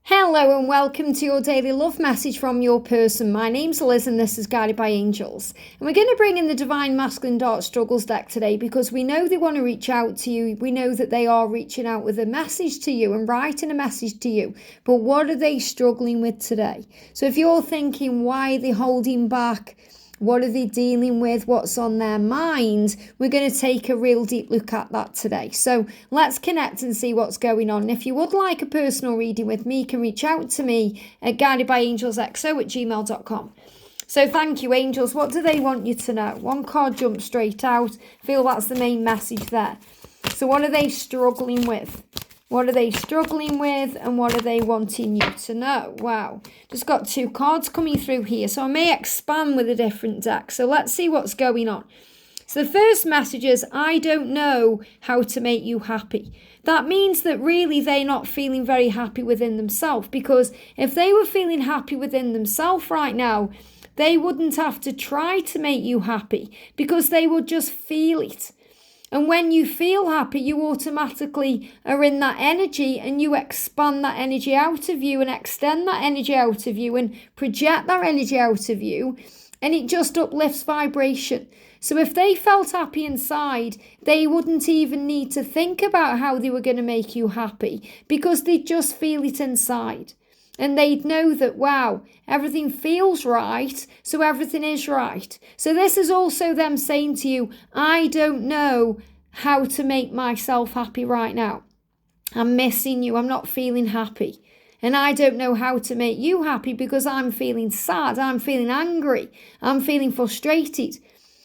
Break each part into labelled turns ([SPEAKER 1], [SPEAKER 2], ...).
[SPEAKER 1] Hello and welcome to your daily love message from your person. My name's Liz and this is Guided by Angels. And we're going to bring in the Divine Masculine Dark Struggles deck today because we know they want to reach out to you. We know that they are reaching out with a message to you and writing a message to you. But what are they struggling with today? So if you're thinking, why are they holding back? What are they dealing with? What's on their mind? We're going to take a real deep look at that today. So let's connect and see what's going on. If you would like a personal reading with me, you can reach out to me at guidedbyangelsxo@gmail.com. So thank you, angels. What do they want you to know? One card jumped straight out. I feel that's the main message there. So what are they struggling with? What are they struggling with and what are they wanting you to know? Wow, just got two cards coming through here. So I may expand with a different deck. So let's see what's going on. So the first message is, I don't know how to make you happy. That means that really they're not feeling very happy within themselves, because if they were feeling happy within themselves right now, they wouldn't have to try to make you happy because they would just feel it. And when you feel happy, you automatically are in that energy and you expand that energy out of you and extend that energy out of you and project that energy out of you. And it just uplifts vibration. So if they felt happy inside, they wouldn't even need to think about how they were going to make you happy because they'd just feel it inside. And they'd know that, wow, everything feels right, so everything is right. So this is also them saying to you, I don't know how to make myself happy right now. I'm missing you. I'm not feeling happy. And I don't know how to make you happy because I'm feeling sad. I'm feeling angry. I'm feeling frustrated.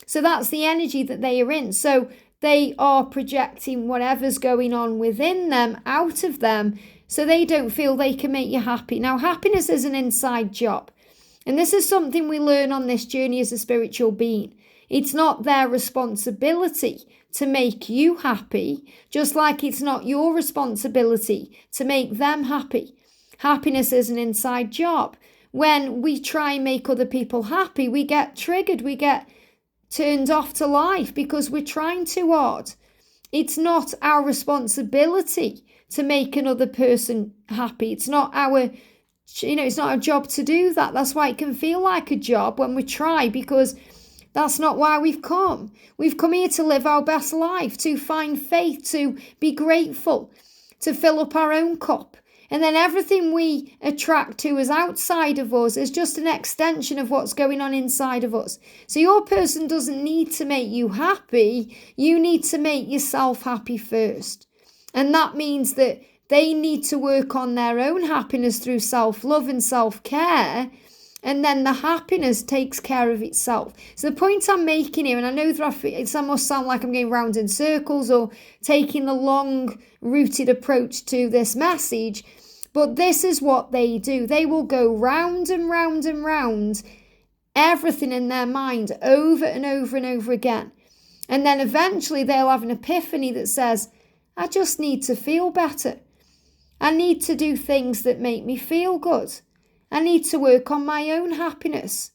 [SPEAKER 1] So that's the energy that they are in. So they are projecting whatever's going on within them out of them, so they don't feel they can make you happy. Now, happiness is an inside job. And this is something we learn on this journey as a spiritual being. It's not their responsibility to make you happy, just like it's not your responsibility to make them happy. Happiness is an inside job. When we try and make other people happy, we get triggered, we get turned off to life because we're trying too hard. It's not our responsibility to make another person happy. It's not our, it's not our job to do that. That's why it can feel like a job when we try, because that's not why we've come. We've come here to live our best life, to find faith, to be grateful, to fill up our own cup. And then everything we attract to is outside of us is just an extension of what's going on inside of us. So your person doesn't need to make you happy. You need to make yourself happy first. And that means that they need to work on their own happiness through self-love and self-care. And then the happiness takes care of itself. So the point I'm making here, and I know that it must sound like I'm going round in circles or taking the long-rooted approach to this message, but this is what they do. They will go round and round and round everything in their mind over and over and over again. And then eventually they'll have an epiphany that says, I just need to feel better. I need to do things that make me feel good. I need to work on my own happiness.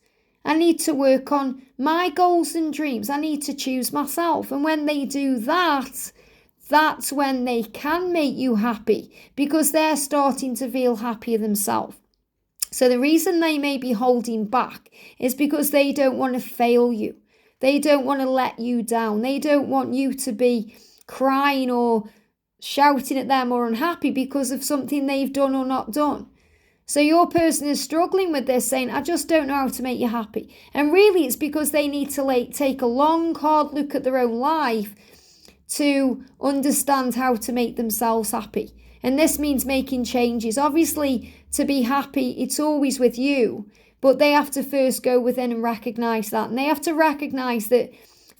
[SPEAKER 1] I need to work on my goals and dreams. I need to choose myself. And when they do that, that's when they can make you happy because they're starting to feel happier themselves. So the reason they may be holding back is because they don't want to fail you. They don't want to let you down. They don't want you to be crying or shouting at them or unhappy because of something they've done or not done. So your person is struggling with this, saying, I just don't know how to make you happy. And really it's because they need to take a long, hard look at their own life to understand how to make themselves happy. And this means making changes. Obviously, to be happy, it's always with you. But they have to first go within and recognise that. And they have to recognise that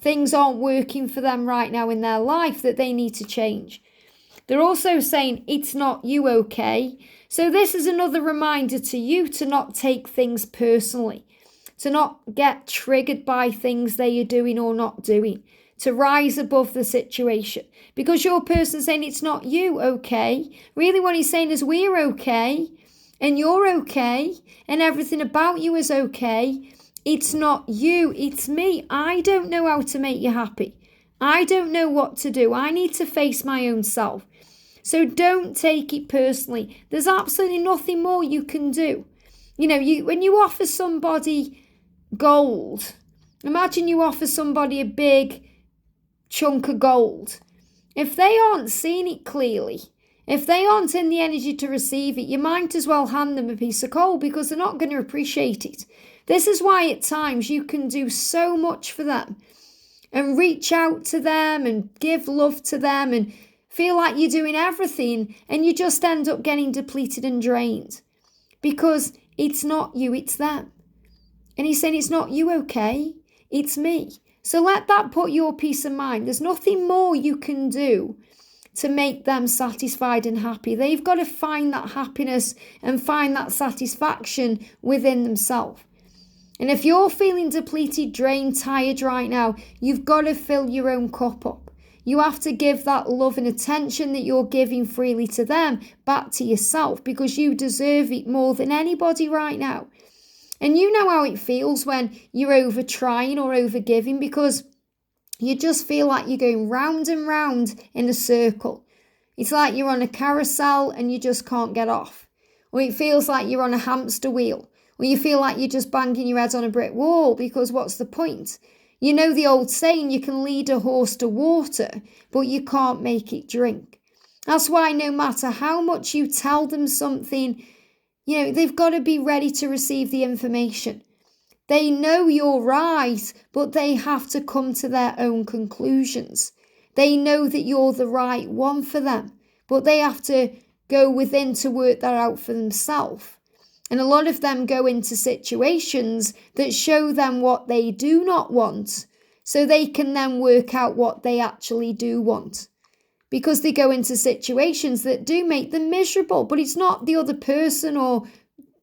[SPEAKER 1] things aren't working for them right now in their life, that they need to change. They're also saying, it's not you, okay? So this is another reminder to you to not take things personally, to not get triggered by things they are doing or not doing, to rise above the situation. Because your person's saying it's not you, okay? Really what he's saying is we're okay, and you're okay, and everything about you is okay. It's not you, it's me. I don't know how to make you happy. I don't know what to do. I need to face my own self. So don't take it personally. There's absolutely nothing more you can do. When you offer somebody gold, imagine you offer somebody a big chunk of gold. If they aren't seeing it clearly, if they aren't in the energy to receive it, you might as well hand them a piece of coal because they're not going to appreciate it. This is why at times you can do so much for them and reach out to them and give love to them and feel like you're doing everything, and you just end up getting depleted and drained because it's not you, it's them. And he's saying, it's not you, okay? It's me. So let that put your peace of mind. There's nothing more you can do to make them satisfied and happy. They've got to find that happiness and find that satisfaction within themselves. And if you're feeling depleted, drained, tired right now, you've got to fill your own cup up. You have to give that love and attention that you're giving freely to them back to yourself, because you deserve it more than anybody right now. And you know how it feels when you're over trying or over giving, because you just feel like you're going round and round in a circle. It's like you're on a carousel and you just can't get off. Or it feels like you're on a hamster wheel. Or you feel like you're just banging your head on a brick wall, because what's the point? You know the old saying, you can lead a horse to water, but you can't make it drink. That's why no matter how much you tell them something, they've got to be ready to receive the information. They know you're right, but they have to come to their own conclusions. They know that you're the right one for them, but they have to go within to work that out for themselves. And a lot of them go into situations that show them what they do not want, so they can then work out what they actually do want. Because they go into situations that do make them miserable, but it's not the other person or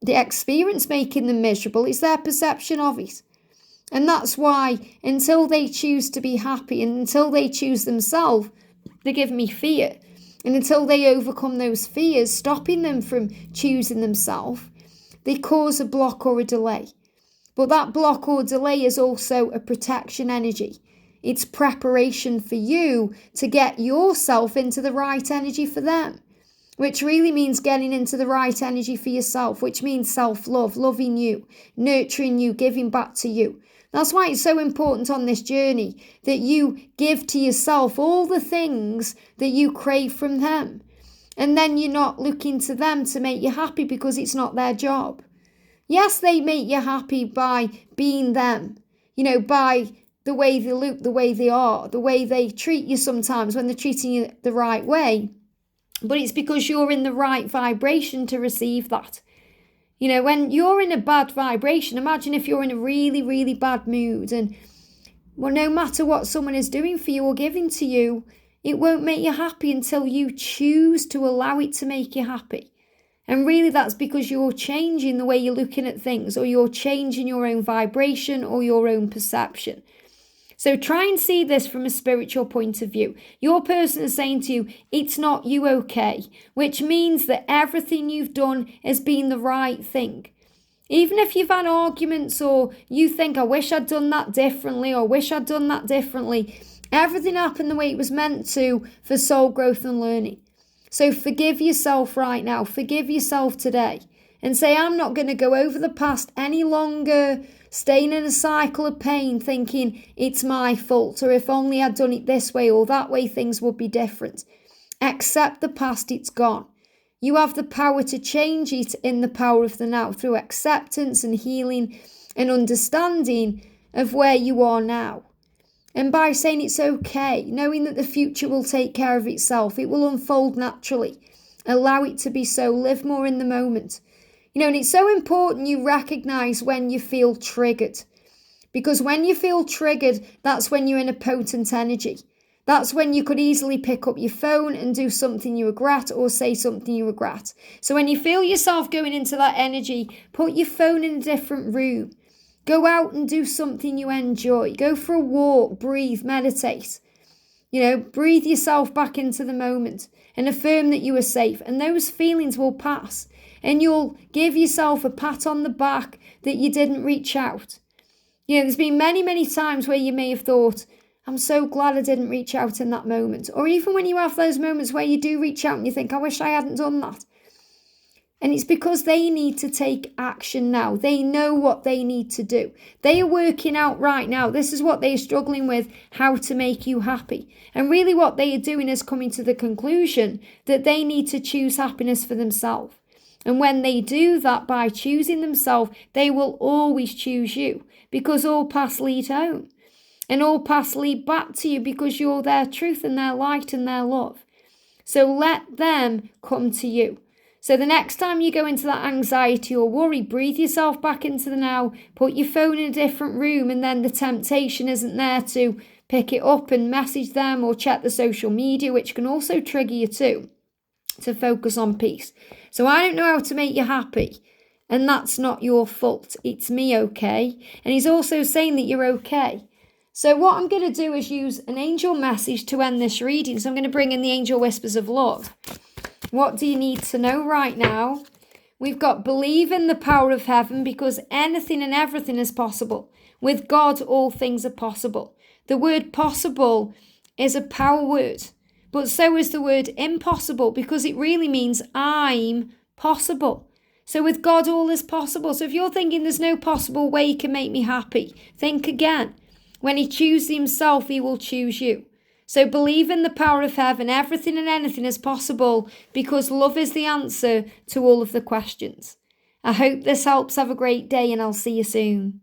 [SPEAKER 1] the experience making them miserable, it's their perception of it. And that's why until they choose to be happy and until they choose themselves, they give me fear. And until they overcome those fears, stopping them from choosing themselves, they cause a block or a delay. But that block or delay is also a protection energy. It's preparation for you to get yourself into the right energy for them, which really means getting into the right energy for yourself, which means self-love, loving you, nurturing you, giving back to you. That's why it's so important on this journey that you give to yourself all the things that you crave from them. And then you're not looking to them to make you happy, because it's not their job. Yes, they make you happy by being them, by the way they look, the way they are, the way they treat you sometimes when they're treating you the right way. But it's because you're in the right vibration to receive that. When you're in a bad vibration, imagine if you're in a really, really bad mood, and no matter what someone is doing for you or giving to you, it won't make you happy until you choose to allow it to make you happy. And really that's because you're changing the way you're looking at things, or you're changing your own vibration or your own perception. So try and see this from a spiritual point of view. Your person is saying to you, it's not you, okay? Which means that everything you've done has been the right thing. Even if you've had arguments or you think, I wish I'd done that differently, or wish I'd done that differently, everything happened the way it was meant to for soul growth and learning. So forgive yourself right now. Forgive yourself today. And say, I'm not going to go over the past any longer, staying in a cycle of pain, thinking it's my fault, or if only I'd done it this way or that way, things would be different. Accept the past, it's gone. You have the power to change it in the power of the now through acceptance and healing and understanding of where you are now. And by saying it's okay, knowing that the future will take care of itself, it will unfold naturally. Allow it to be so. Live more in the moment. And it's so important you recognize when you feel triggered. Because when you feel triggered, that's when you're in a potent energy. That's when you could easily pick up your phone and do something you regret or say something you regret. So when you feel yourself going into that energy, put your phone in a different room. Go out and do something you enjoy. Go for a walk, breathe, meditate. Breathe yourself back into the moment and affirm that you are safe. And those feelings will pass. And you'll give yourself a pat on the back that you didn't reach out. There's been many, many times where you may have thought, I'm so glad I didn't reach out in that moment. Or even when you have those moments where you do reach out and you think, I wish I hadn't done that. And it's because they need to take action now. They know what they need to do. They are working out right now. This is what they're struggling with, how to make you happy. And really what they are doing is coming to the conclusion that they need to choose happiness for themselves. And when they do that by choosing themselves, they will always choose you, because all paths lead home. And all paths lead back to you because you're their truth and their light and their love. So let them come to you. So the next time you go into that anxiety or worry, breathe yourself back into the now, put your phone in a different room, and then the temptation isn't there to pick it up and message them or check the social media, which can also trigger you too, to focus on peace. So I don't know how to make you happy, and that's not your fault. It's me, okay? And he's also saying that you're okay. So what I'm going to do is use an angel message to end this reading. So I'm going to bring in the angel whispers of love. What do you need to know right now? We've got believe in the power of heaven, because anything and everything is possible. With God, all things are possible. The word possible is a power word, but so is the word impossible, because it really means I'm possible. So with God, all is possible. So if you're thinking there's no possible way he can make me happy, think again. When he chooses himself, he will choose you. So believe in the power of heaven. Everything and anything is possible, because love is the answer to all of the questions. I hope this helps. Have a great day, and I'll see you soon.